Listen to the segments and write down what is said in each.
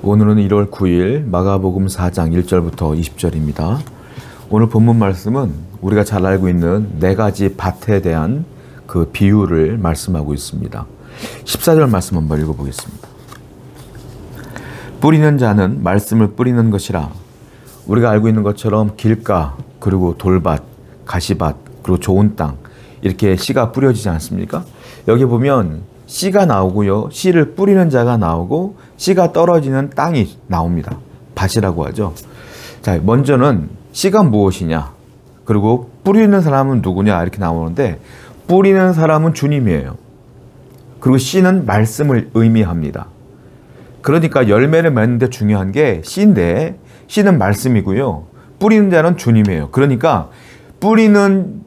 오늘은 1월 9일 마가복음 4장 1절부터 20절입니다. 오늘 본문 말씀은 우리가 잘 알고 있는 네 가지 밭에 대한 그 비유를 말씀하고 있습니다. 14절 말씀 한번 읽어보겠습니다. 뿌리는 자는 말씀을 뿌리는 것이라. 우리가 알고 있는 것처럼 길가, 그리고 돌밭, 가시밭, 그리고 좋은 땅, 이렇게 씨가 뿌려지지 않습니까? 여기 보면 씨가 나오고요, 씨를 뿌리는 자가 나오고 씨가 떨어지는 땅이 나옵니다. 밭이라고 하죠. 자, 먼저는 씨가 무엇이냐, 그리고 뿌리는 사람은 누구냐, 이렇게 나오는데, 뿌리는 사람은 주님이에요. 그리고 씨는 말씀을 의미합니다. 그러니까 열매를 맺는데 중요한 게 씨인데, 씨는 말씀이고요, 뿌리는 자는 주님이에요. 그러니까 뿌리는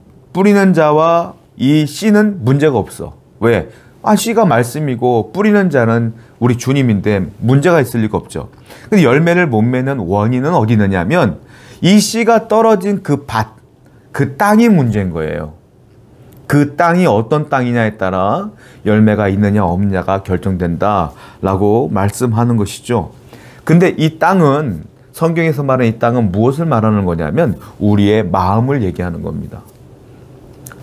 자와 이 씨는 문제가 없어. 왜? 씨가 말씀이고 뿌리는 자는 우리 주님인데 문제가 있을 리가 없죠. 근데 열매를 못 맺는 원인은 어디 있느냐면 이 씨가 떨어진 그 밭, 그 땅이 문제인 거예요. 그 땅이 어떤 땅이냐에 따라 열매가 있느냐 없느냐가 결정된다라고 말씀하는 것이죠. 근데 이 땅은, 성경에서 말하는 이 땅은 무엇을 말하는 거냐면 우리의 마음을 얘기하는 겁니다.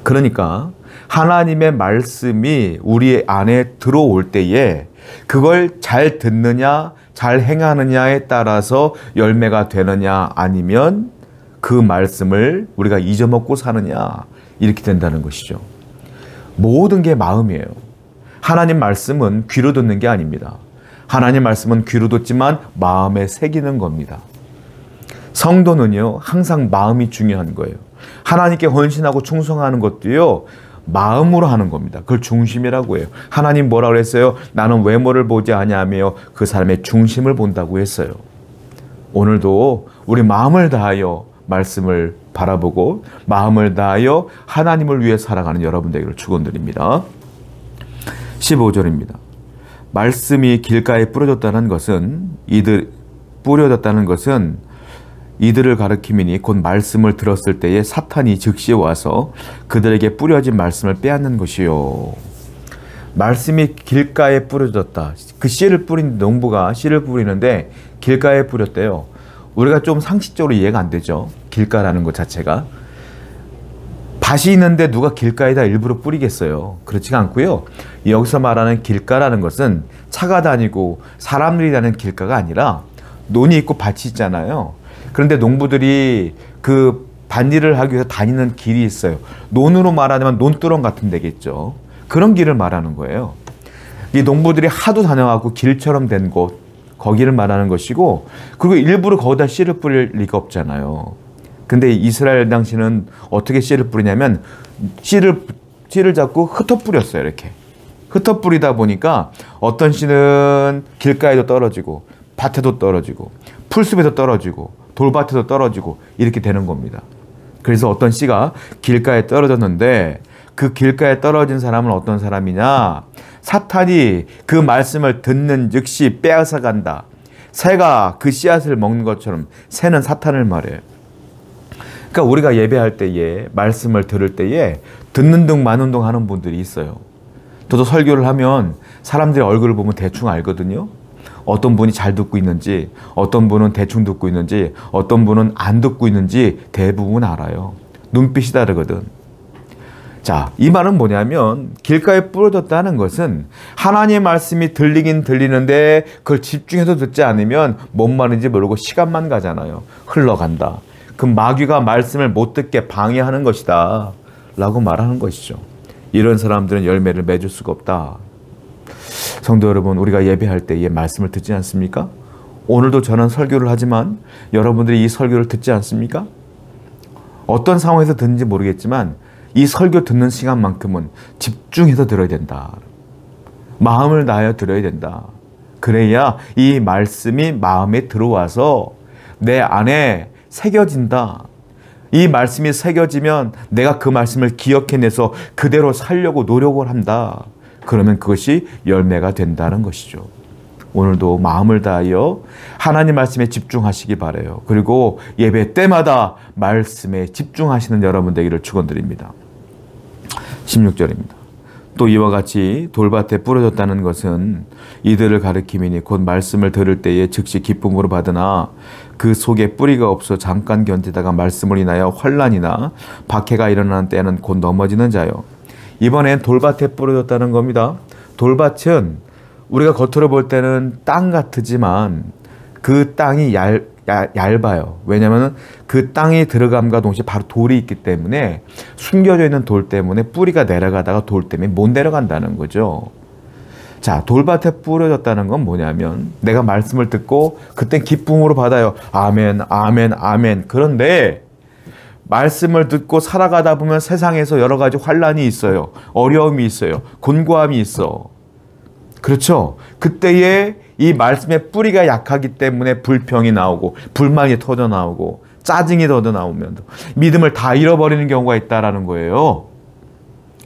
그러니까 하나님의 말씀이 우리 안에 들어올 때에 그걸 잘 듣느냐, 잘 행하느냐에 따라서 열매가 되느냐, 아니면 그 말씀을 우리가 잊어먹고 사느냐, 이렇게 된다는 것이죠. 모든 게 마음이에요. 하나님 말씀은 귀로 듣는 게 아닙니다. 하나님 말씀은 귀로 듣지만 마음에 새기는 겁니다. 성도는요, 항상 마음이 중요한 거예요. 하나님께 헌신하고 충성하는 것도요, 마음으로 하는 겁니다. 그걸 중심이라고 해요. 하나님 뭐라고 했어요? 나는 외모를 보지 아니하며 그 사람의 중심을 본다고 했어요. 오늘도 우리 마음을 다하여 말씀을 바라보고 마음을 다하여 하나님을 위해 살아가는 여러분 되기를 축원드립니다. 15절입니다. 말씀이 길가에 뿌려졌다는 것은 이들을 가리킴이니 곧 말씀을 들었을 때에 사탄이 즉시 와서 그들에게 뿌려진 말씀을 빼앗는 것이요. 말씀이 길가에 뿌려졌다. 그 씨를 뿌린 농부가 씨를 뿌리는데 길가에 뿌렸대요. 우리가 좀 상식적으로 이해가 안 되죠. 길가라는 것 자체가. 밭이 있는데 누가 길가에다 일부러 뿌리겠어요. 그렇지가 않고요. 여기서 말하는 길가라는 것은 차가 다니고 사람들이 다니는 길가가 아니라 논이 있고 밭이 있잖아요. 그런데 농부들이 그 밭일을 하기 위해서 다니는 길이 있어요. 논으로 말하자면 논두렁 같은 데겠죠. 그런 길을 말하는 거예요. 이 농부들이 하도 다녀가고 길처럼 된 곳, 거기를 말하는 것이고, 그리고 일부러 거기다 씨를 뿌릴 리가 없잖아요. 근데 이스라엘 당시는 어떻게 씨를 뿌리냐면 씨를 잡고 흩어 뿌렸어요. 이렇게 흩어 뿌리다 보니까 어떤 씨는 길가에도 떨어지고 밭에도 떨어지고 풀숲에도 떨어지고 돌밭에도 떨어지고 이렇게 되는 겁니다. 그래서 어떤 씨가 길가에 떨어졌는데 그 길가에 떨어진 사람은 어떤 사람이냐? 사탄이 그 말씀을 듣는 즉시 빼앗아 간다. 새가 그 씨앗을 먹는 것처럼 새는 사탄을 말해요. 그러니까 우리가 예배할 때에, 말씀을 들을 때에 듣는 둥 마는 둥 하는 분들이 있어요. 저도 설교를 하면 사람들의 얼굴을 보면 대충 알거든요. 어떤 분이 잘 듣고 있는지, 어떤 분은 대충 듣고 있는지, 어떤 분은 안 듣고 있는지 대부분 알아요. 눈빛이 다르거든. 자, 이 말은 뭐냐면 길가에 뿌려졌다는 것은 하나님의 말씀이 들리긴 들리는데 그걸 집중해서 듣지 않으면 뭔 말인지 모르고 시간만 가잖아요. 흘러간다. 그 마귀가 말씀을 못 듣게 방해하는 것이다 라고 말하는 것이죠. 이런 사람들은 열매를 맺을 수가 없다. 성도 여러분, 우리가 예배할 때에 말씀을 듣지 않습니까? 오늘도 저는 설교를 하지만 여러분들이 이 설교를 듣지 않습니까? 어떤 상황에서 듣는지 모르겠지만 이 설교 듣는 시간만큼은 집중해서 들어야 된다. 마음을 다하여 들어야 된다. 그래야 이 말씀이 마음에 들어와서 내 안에 새겨진다. 이 말씀이 새겨지면 내가 그 말씀을 기억해내서 그대로 살려고 노력을 한다. 그러면 그것이 열매가 된다는 것이죠. 오늘도 마음을 다하여 하나님 말씀에 집중하시기 바라요. 그리고 예배 때마다 말씀에 집중하시는 여러분 되기를 축원드립니다. 16절입니다. 또 이와 같이 돌밭에 뿌려졌다는 것은 이들을 가리킴이니 곧 말씀을 들을 때에 즉시 기쁨으로 받으나 그 속에 뿌리가 없어 잠깐 견디다가 말씀을 인하여 환난이나 박해가 일어나는 때에는 곧 넘어지는 자요. 이번엔 돌밭에 뿌려졌다는 겁니다. 돌밭은 우리가 겉으로 볼 때는 땅 같지만 그 땅이 얇아요. 왜냐하면 그 땅이 들어감과 동시에 바로 돌이 있기 때문에 숨겨져 있는 돌 때문에 뿌리가 내려가다가 돌 때문에 못 내려간다는 거죠. 자, 돌밭에 뿌려졌다는 건 뭐냐면 내가 말씀을 듣고 그땐 기쁨으로 받아요. 아멘, 아멘, 아멘. 그런데 말씀을 듣고 살아가다 보면 세상에서 여러 가지 환난이 있어요. 어려움이 있어요. 곤고함이 있어. 그렇죠? 그때에 이 말씀의 뿌리가 약하기 때문에 불평이 나오고 불만이 터져 나오고 짜증이 터져 나오면 믿음을 다 잃어버리는 경우가 있다라는 거예요.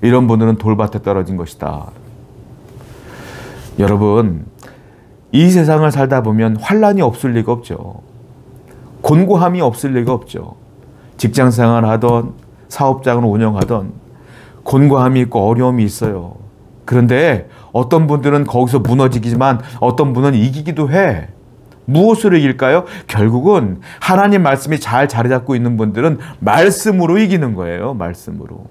이런 분들은 돌밭에 떨어진 것이다. 여러분, 이 세상을 살다 보면 환난이 없을 리가 없죠. 곤고함이 없을 리가 없죠. 직장생활 하던 사업장을 운영하던 곤고함이 있고 어려움이 있어요. 그런데 어떤 분들은 거기서 무너지지만 어떤 분은 이기기도 해. 무엇으로 이길까요? 결국은 하나님 말씀이 잘 자리 잡고 있는 분들은 말씀으로 이기는 거예요. 말씀으로.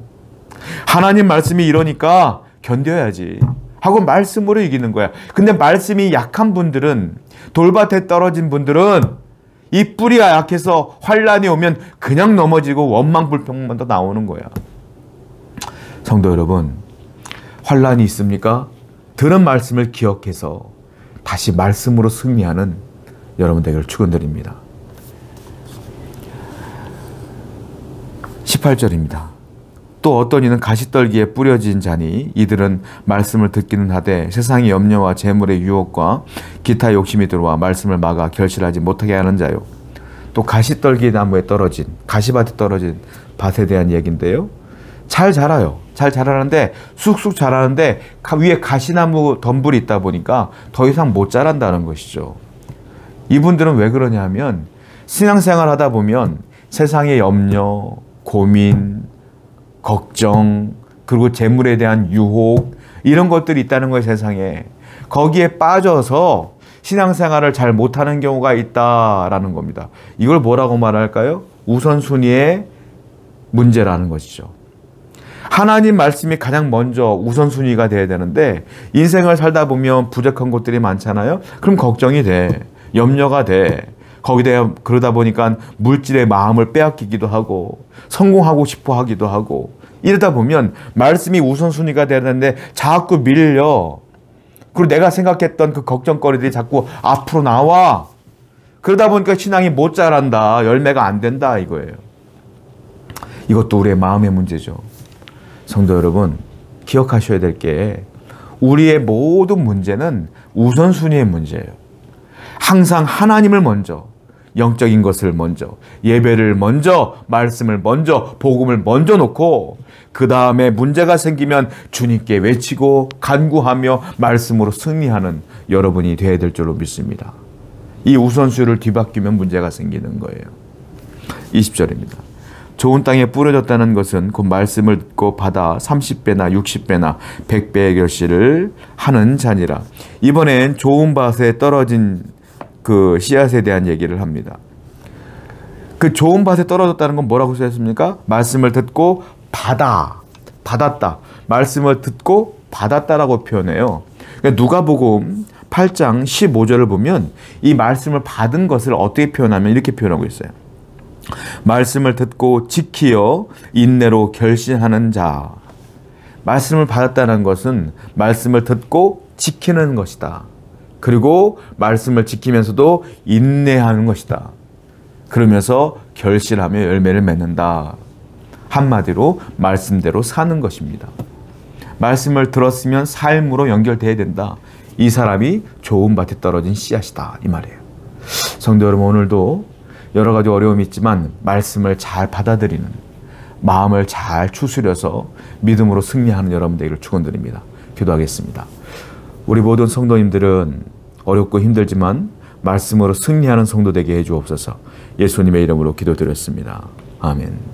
하나님 말씀이 이러니까 견뎌야지 하고 말씀으로 이기는 거야. 근데 말씀이 약한 분들은, 돌밭에 떨어진 분들은 이 뿌리가 약해서 환난이 오면 그냥 넘어지고 원망불평만 더 나오는 거야. 성도 여러분, 환난이 있습니까? 들은 말씀을 기억해서 다시 말씀으로 승리하는 여러분 되기를 축원드립니다. 18절입니다. 또 어떤 이는 가시떨기에 뿌려진 자니 이들은 말씀을 듣기는 하되 세상의 염려와 재물의 유혹과 기타 욕심이 들어와 말씀을 막아 결실하지 못하게 하는 자요. 또 가시떨기 나무에 떨어진, 가시밭에 떨어진 밭에 대한 얘기인데요. 잘 자라요. 잘 자라는데 쑥쑥 자라는데 위에 가시나무 덤불이 있다 보니까 더 이상 못 자란다는 것이죠. 이분들은 왜 그러냐 하면 신앙생활 하다 보면 세상의 염려, 고민, 걱정, 그리고 재물에 대한 유혹, 이런 것들이 있다는 거예요, 세상에. 거기에 빠져서 신앙생활을 잘 못하는 경우가 있다라는 겁니다. 이걸 뭐라고 말할까요? 우선순위의 문제라는 것이죠. 하나님 말씀이 가장 먼저 우선순위가 돼야 되는데 인생을 살다 보면 부족한 것들이 많잖아요. 그럼 걱정이 돼. 염려가 돼. 거기다 그러다 보니까 물질의 마음을 빼앗기기도 하고 성공하고 싶어 하기도 하고 이러다 보면 말씀이 우선순위가 돼야 되는데 자꾸 밀려. 그리고 내가 생각했던 그 걱정거리들이 자꾸 앞으로 나와. 그러다 보니까 신앙이 못 자란다. 열매가 안 된다 이거예요. 이것도 우리의 마음의 문제죠. 성도 여러분, 기억하셔야 될 게 우리의 모든 문제는 우선순위의 문제예요. 항상 하나님을 먼저, 영적인 것을 먼저, 예배를 먼저, 말씀을 먼저, 복음을 먼저 놓고 그 다음에 문제가 생기면 주님께 외치고 간구하며 말씀으로 승리하는 여러분이 되어야 될 줄로 믿습니다. 이 우선순위를 뒤바뀌면 문제가 생기는 거예요. 20절입니다. 좋은 땅에 뿌려졌다는 것은 곧 말씀을 듣고 받아 30배나 60배나 100배의 결실을 하는 자니라. 이번엔 좋은 밭에 떨어진 그 씨앗에 대한 얘기를 합니다. 그 좋은 밭에 떨어졌다는 건 뭐라고 쓰였습니까? 말씀을 듣고 받았다. 말씀을 듣고 받았다라고 표현해요. 그러니까 누가복음 8장 15절을 보면 이 말씀을 받은 것을 어떻게 표현하면 이렇게 표현하고 있어요. 말씀을 듣고 지키어 인내로 결신하는 자. 말씀을 받았다는 것은 말씀을 듣고 지키는 것이다. 그리고 말씀을 지키면서도 인내하는 것이다. 그러면서 결실하며 열매를 맺는다. 한마디로 말씀대로 사는 것입니다. 말씀을 들었으면 삶으로 연결돼야 된다. 이 사람이 좋은 밭에 떨어진 씨앗이다. 이 말이에요. 성도 여러분, 오늘도 여러 가지 어려움이 있지만 말씀을 잘 받아들이는, 마음을 잘 추스려서 믿음으로 승리하는 여러분 되기를 축원드립니다. 기도하겠습니다. 우리 모든 성도님들은 어렵고 힘들지만 말씀으로 승리하는 성도 되게 해주옵소서. 예수님의 이름으로 기도드렸습니다. 아멘.